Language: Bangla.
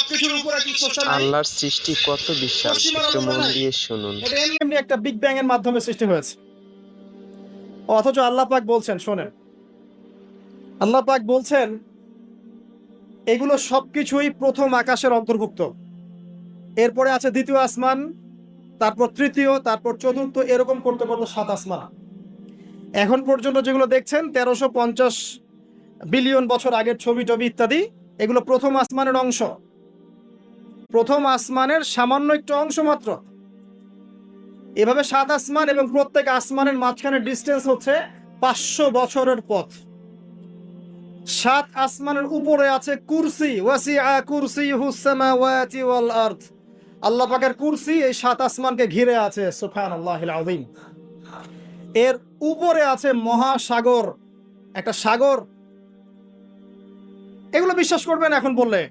সবকিছুর উপরে কি স্রষ্টা নাই? আল্লাহর সৃষ্টি কত বিশাল, পশ্চিমার একটু উপরে মন নাই? দিয়ে শুনুন। এটা এমনি একটা বিগ ব্যাং এর মাধ্যমে সৃষ্টি হয়েছে। অথচ আল্লাহ পাক বলছেন, শোনেন, আল্লাহ পাক বলছেন এগুলো সবকিছুই প্রথম আকাশের অন্তর্ভুক্ত। এরপরে আছে দ্বিতীয় আসমান, তারপর তৃতীয়, তারপর চতুর্থ, এরকম করতে করতে 7 আসমান। এখন পর্যন্ত যেগুলো দেখছেন 1350 বিলিয়ন বছর আগের ছবি টবি ইত্যাদি, এগুলো প্রথম আসমানের অংশ, প্রথম আসমানের সামান্য একটু অংশ মাত্র। এভাবে 7 আসমান এবং প্রত্যেক আসমানের মাঝখানে ডিস্টেন্স হচ্ছে 500 বছরের পথ। 7 আসমানের উপরে আছে কুরসি, ওয়াসিআ কুরসিয়ুহুস সামাওয়াতি ওয়াল আরদ। আল্লাহ পাকের কুরসি এই 7 আসমানকে ঘিরে আছে, সুবহানাল্লাহিল আযীম। এর উপরে আছে মহাসাগর, একটা সাগর। এগুলো বিশ্বাস করবেন এখন বললে?